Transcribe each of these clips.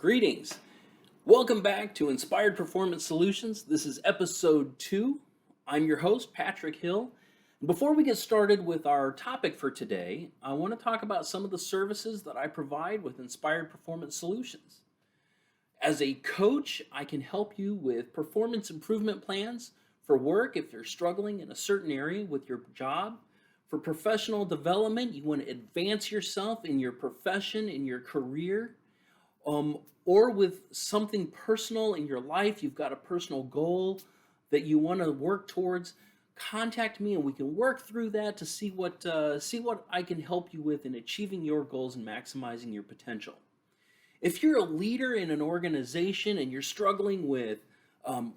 Greetings. Welcome back to Inspired Performance Solutions. This is episode 2. I'm your host, Patrick Hill. Before we get started with our topic for today, I want to talk about some of the services that I provide with Inspired Performance Solutions. As a coach, I can help you with performance improvement plans for work if you're struggling in a certain area with your job. For professional development, you want to advance yourself in your profession, in your career. Or with something personal in your life, you've got a personal goal that you want to work towards, contact me and we can work through that to see what I can help you with in achieving your goals and maximizing your potential. If you're a leader in an organization and you're struggling with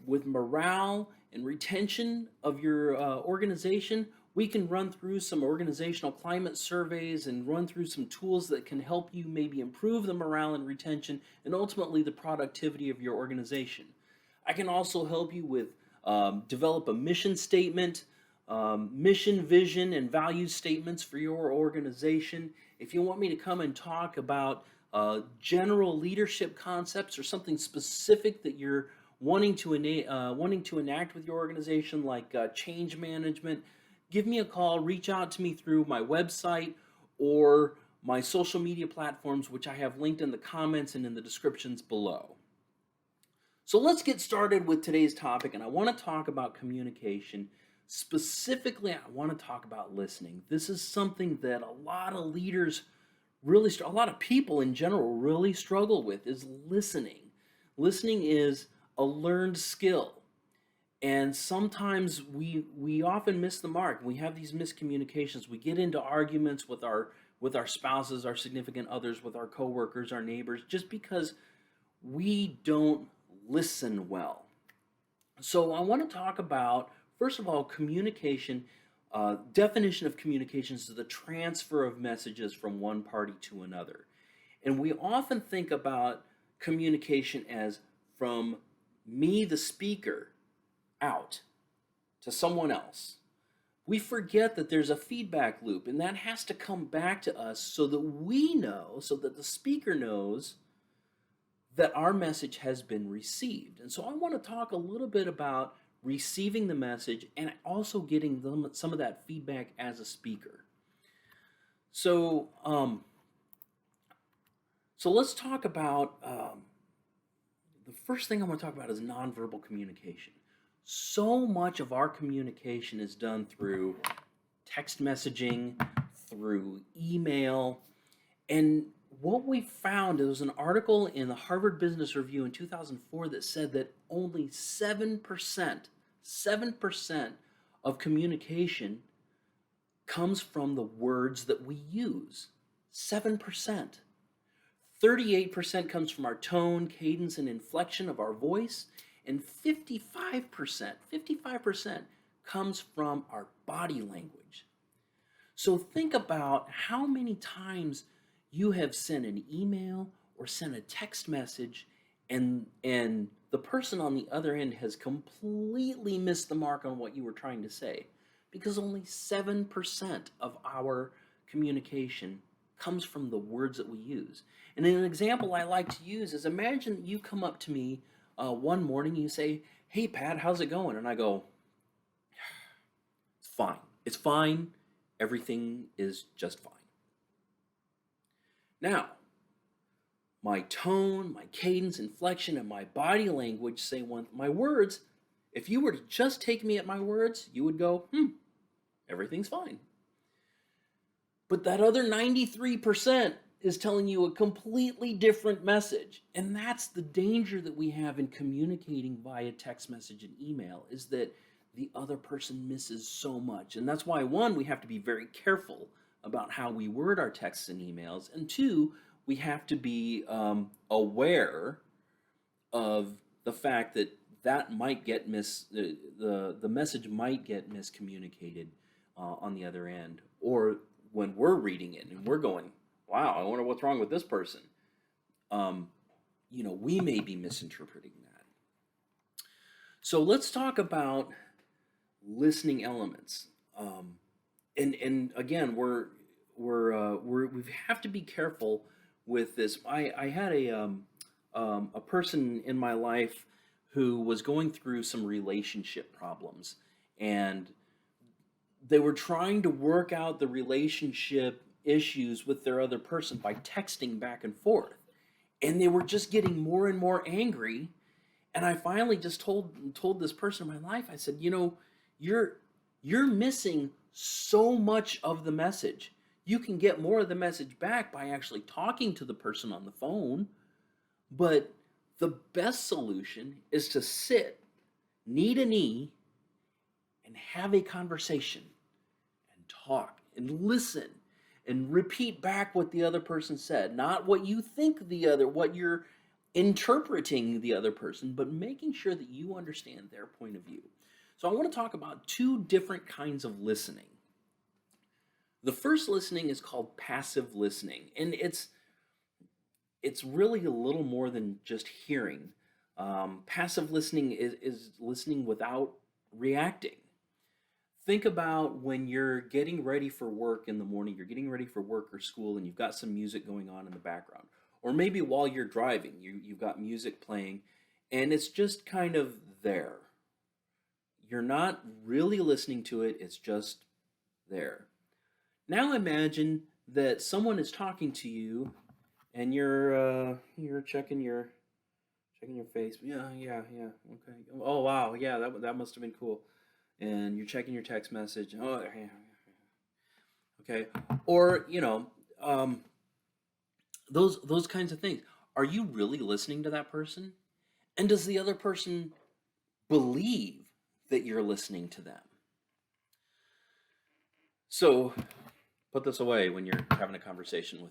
morale and retention of your organization, we can run through some organizational climate surveys and run through some tools that can help you maybe improve the morale and retention and ultimately the productivity of your organization. I can also help you with develop a mission statement, mission, vision, and value statements for your organization. If you want me to come and talk about general leadership concepts or something specific that you're wanting to enact with your organization, like change management, give me a call, reach out to me through my website or my social media platforms, which I have linked in the comments and in the descriptions below. So let's get started with today's topic, and I want to talk about communication. Specifically, I want to talk about listening. This is something that a lot of leaders a lot of people in general really struggle with, is listening. Listening is a learned skill. And sometimes we often miss the mark. We have these miscommunications. We get into arguments with our spouses, our significant others, with our coworkers, our neighbors, just because we don't listen well. So I want to talk about, first of all, communication. Definition of communication is the transfer of messages from one party to another. And we often think about communication as from me, the speaker, out to someone else. We forget that there's a feedback loop, and that has to come back to us so that we know, so that the speaker knows that our message has been received. And so I want to talk a little bit about receiving the message and also getting some of that feedback as a speaker. So let's talk about the first thing I want to talk about is nonverbal communication. So much of our communication is done through text messaging, through email, and what we found, there was an article in the Harvard Business Review in 2004 that said that only 7% of communication comes from the words that we use. 7%. 38% comes from our tone, cadence, and inflection of our voice. And 55% comes from our body language. So think about how many times you have sent an email or sent a text message and the person on the other end has completely missed the mark on what you were trying to say, because only 7% of our communication comes from the words that we use. And an example I like to use is, imagine that you come up to me one morning, you say, "Hey Pat, how's it going?" And I go, "It's fine. It's fine. Everything is just fine." Now, my tone, my cadence, inflection, and my body language say my words, if you were to just take me at my words, you would go, everything's fine. But that other 93% is telling you a completely different message. And that's the danger that we have in communicating via text message and email, is that the other person misses so much. And that's why, one, we have to be very careful about how we word our texts and emails. And two, we have to be aware of the fact that might get the message might get miscommunicated on the other end, or when we're reading it and we're going, "Wow, I wonder what's wrong with this person." We may be misinterpreting that. So let's talk about listening elements. And again, we have to be careful with this. I had a a person in my life who was going through some relationship problems, and they were trying to work out the relationship issues with their other person by texting back and forth. And they were just getting more and more angry. And I finally just told this person in my life, I said, you're you're missing so much of the message. You can get more of the message back by actually talking to the person on the phone, but the best solution is to sit knee to knee and have a conversation and talk and listen and repeat back what the other person said, not what you think what you're interpreting the other person, but making sure that you understand their point of view. So I want to talk about two different kinds of listening. The first listening is called passive listening, and it's really a little more than just hearing. Passive listening is listening without reacting. Think about when you're getting ready for work in the morning, you're getting ready for work or school, and you've got some music going on in the background. Or maybe while you're driving, you've got music playing, and it's just kind of there. You're not really listening to it, it's just there. Now imagine that someone is talking to you, and you're checking your face. Yeah, yeah, yeah. Okay. Oh wow, yeah, that must have been cool. And you're checking your text message. Oh, yeah, okay. Or those kinds of things. Are you really listening to that person? And does the other person believe that you're listening to them? So put this away when you're having a conversation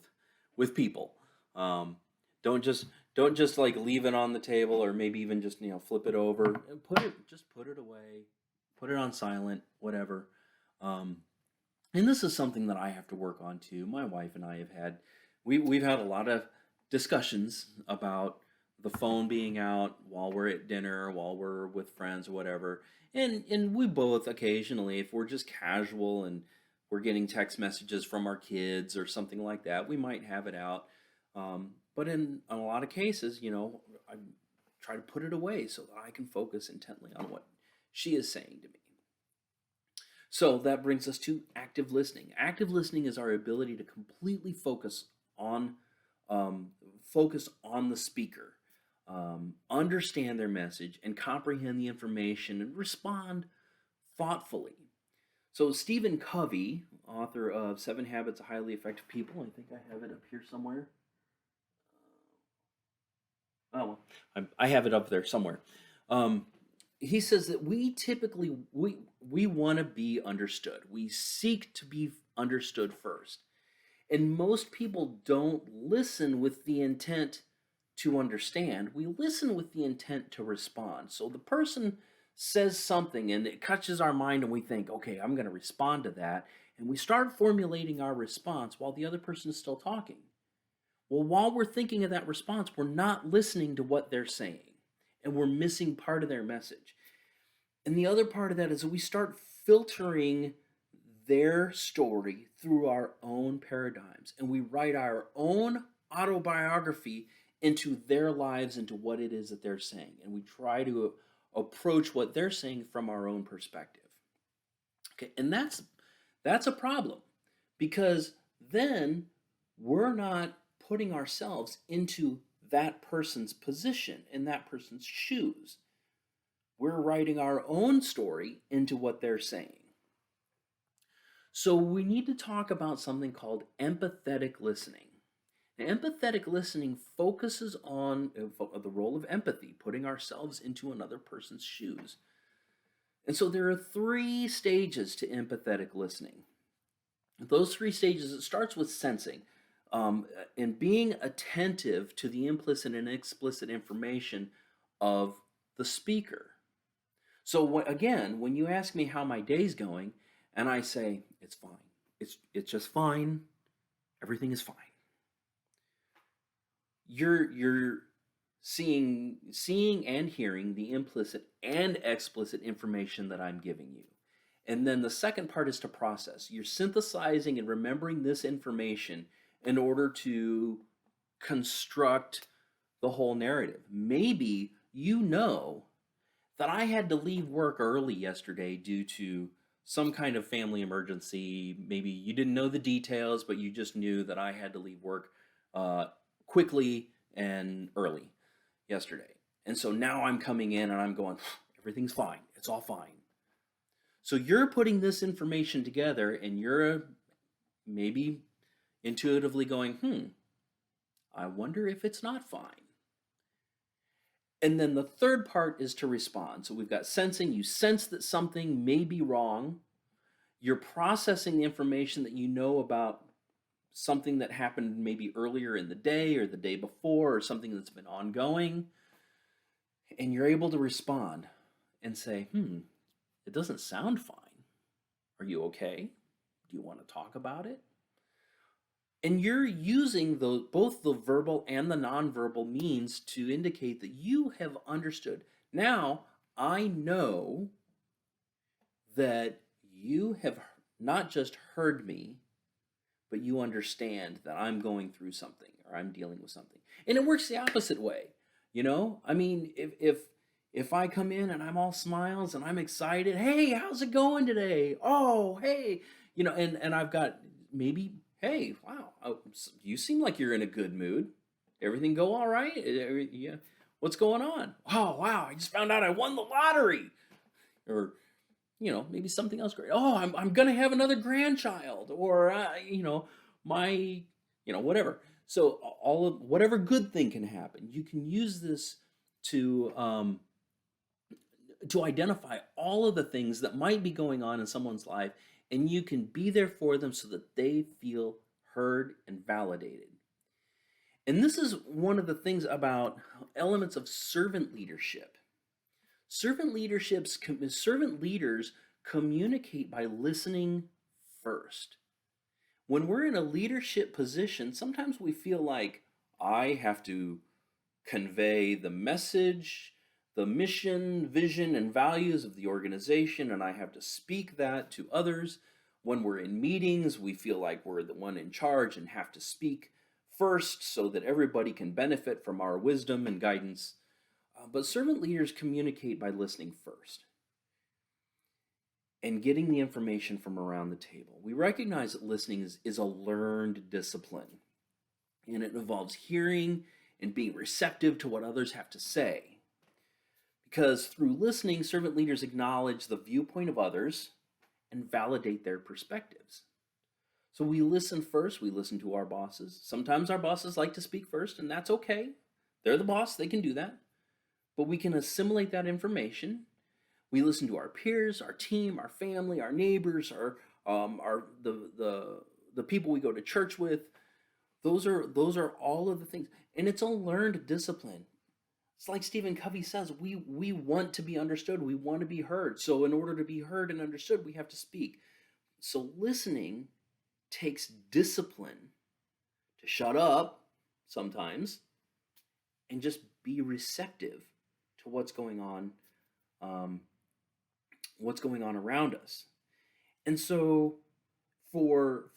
with people. Um, don't just like leave it on the table, or maybe even just flip it over and put it away, put it on silent, whatever. Um, and this is something that I have to work on too. My wife and I have had we've had a lot of discussions about the phone being out while we're at dinner, while we're with friends or whatever. And we both occasionally, if we're just casual and we're getting text messages from our kids or something like that, we might have it out. But in a lot of cases, I try to put it away so that I can focus intently on what she is saying to me. So that brings us to active listening. Active listening is our ability to completely on um, focus on the speaker, understand their message, and comprehend the information and respond thoughtfully. So Stephen Covey, author of Seven Habits of Highly Effective People, I think I have it up here somewhere. Oh, well, I have it up there somewhere. Um, he says that we want to be understood. We seek to be understood first. And most people don't listen with the intent to understand. We listen with the intent to respond. So the person says something and it catches our mind and we think, okay, I'm going to respond to that. And we start formulating our response while the other person is still talking. Well, while we're thinking of that response, we're not listening to what they're saying and we're missing part of their message. And the other part of that is that we start filtering their story through our own paradigms and we write our own autobiography into their lives, into what it is that they're saying, and we try to approach what they're saying from our own perspective. Okay, and that's a problem, because then we're not putting ourselves into that person's position, in that person's shoes. We're writing our own story into what they're saying. So we need to talk about something called empathetic listening. Now, empathetic listening focuses on the role of empathy, putting ourselves into another person's shoes. And so there are three stages to empathetic listening. Those three stages, it starts with sensing, and being attentive to the implicit and explicit information of the speaker. So again, when you ask me how my day's going, and I say it's fine, it's just fine, everything is fine. You're seeing and hearing the implicit and explicit information that I'm giving you. And then the second part is to process. You're synthesizing and remembering this information in order to construct the whole narrative. Maybe you know that I had to leave work early yesterday due to some kind of family emergency. Maybe you didn't know the details, but you just knew that I had to leave work uh, quickly and early yesterday. And so now I'm coming in and I'm going, everything's fine. It's all fine. So you're putting this information together and you're maybe intuitively going, I wonder if it's not fine. And then the third part is to respond. So we've got sensing. You sense that something may be wrong. You're processing the information that you know about something that happened maybe earlier in the day or the day before or something that's been ongoing. And you're able to respond and say, it doesn't sound fine. Are you okay? Do you want to talk about it? And you're using both the verbal and the nonverbal means to indicate that you have understood. Now, I know that you have not just heard me, but you understand that I'm going through something or I'm dealing with something. And it works the opposite way. I mean, if I come in and I'm all smiles and I'm excited, hey, how's it going today? Oh, hey, and I've got maybe, hey, wow, you seem like you're in a good mood. Everything go all right? Yeah. What's going on? Oh, wow, I just found out I won the lottery. Or, maybe something else great. Oh, I'm going to have another grandchild, or, my, whatever. So all of whatever good thing can happen, you can use this to identify all of the things that might be going on in someone's life, and you can be there for them so that they feel heard and validated. And this is one of the things about elements of servant leadership. Servant leaders communicate by listening first. When we're in a leadership position, sometimes we feel like I have to convey the message, the mission, vision, and values of the organization, and I have to speak that to others. When we're in meetings, we feel like we're the one in charge and have to speak first so that everybody can benefit from our wisdom and guidance. But servant leaders communicate by listening first and getting the information from around the table. We recognize that listening is a learned discipline, and it involves hearing and being receptive to what others have to say. Because through listening, servant leaders acknowledge the viewpoint of others and validate their perspectives. So we listen first, we listen to our bosses. Sometimes our bosses like to speak first, and that's okay. They're the boss, they can do that. But we can assimilate that information. We listen to our peers, our team, our family, our neighbors, the people we go to church with. Those are all of the things, and it's a learned discipline. It's like Stephen Covey says, we want to be understood, we want to be heard. So in order to be heard and understood, we have to speak. So listening takes discipline to shut up sometimes and just be receptive to what's going on around us. And so for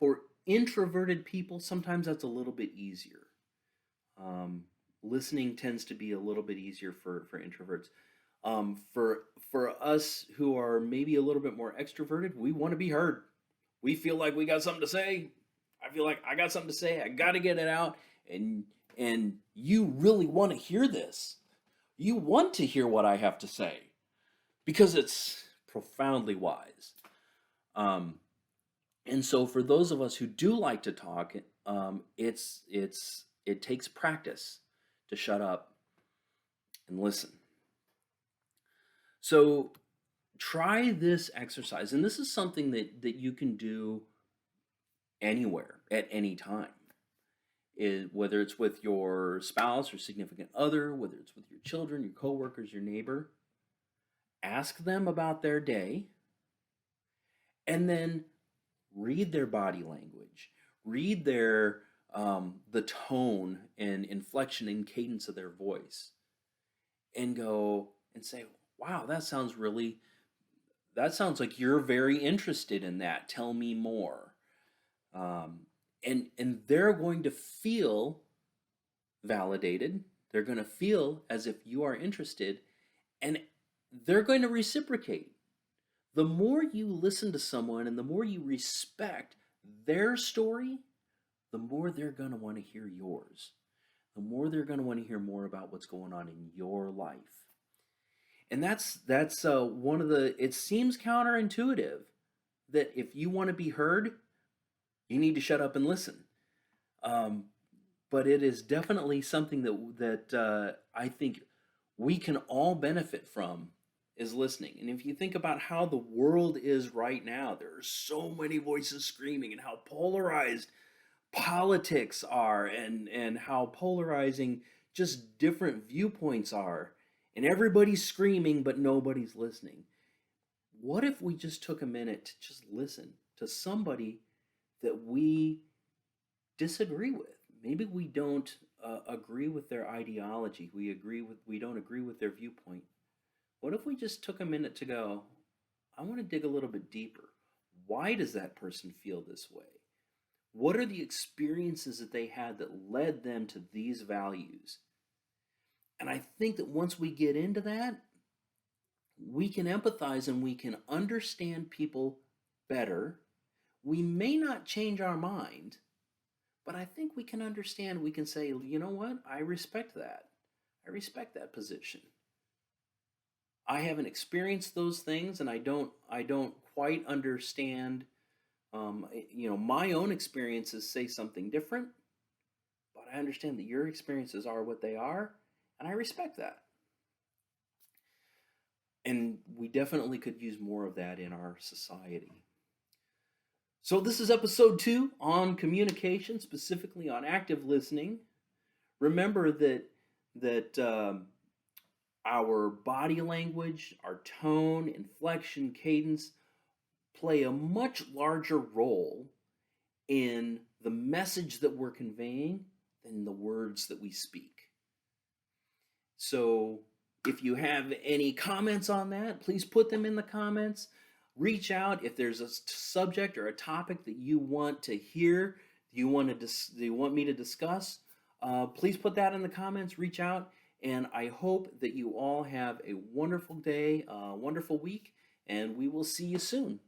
introverted people, sometimes that's a little bit easier. Listening tends to be a little bit easier for introverts. For us who are maybe a little bit more extroverted, we want to be heard. We feel like we got something to say. I feel like I got something to say. I got to get it out. And you really want to hear this. You want to hear what I have to say because it's profoundly wise. And so for those of us who do like to talk, it takes practice to shut up and listen. So try this exercise, and this is something that you can do anywhere at any time. Whether it's with your spouse or significant other, whether it's with your children, your coworkers, your neighbor, ask them about their day, and then read their body language, read their the tone and inflection and cadence of their voice, and go and say, wow, that sounds like you're very interested in that. Tell me more. And they're going to feel validated They're going to feel as if you are interested, and they're going to reciprocate. The more you listen to someone and the more you respect their story, the more they're going to want to hear yours. The more they're going to want to hear more about what's going on in your life. And that's one of the. It seems counterintuitive that if you want to be heard, you need to shut up and listen. Um, but it is definitely something that I think we can all benefit from is listening. And if you think about how the world is right now, there are so many voices screaming, and how polarized politics are, and how polarizing just different viewpoints are, and everybody's screaming but nobody's listening. What if we just took a minute to just listen to somebody that we disagree with? Maybe we don't agree with their ideology. We don't agree with their viewpoint. What if we just took a minute to go, I want to dig a little bit deeper. Why does that person feel this way? What are the experiences that they had that led them to these values? And I think that once we get into that, we can empathize and we can understand people better. We may not change our mind, but I think we can understand. We can say, you know what? I respect that. I respect that position. I haven't experienced those things, and I don't quite understand. My own experiences say something different, but I understand that your experiences are what they are, and I respect that. And we definitely could use more of that in our society. So this is episode 2 on communication, specifically on active listening. Remember that our body language, our tone, inflection, cadence play a much larger role in the message that we're conveying than the words that we speak. So if you have any comments on that, please put them in the comments. Reach out if there's a subject or a topic that you want to hear, you want me to discuss. Please put that in the comments. Reach out, and I hope that you all have a wonderful day, wonderful week, and we will see you soon.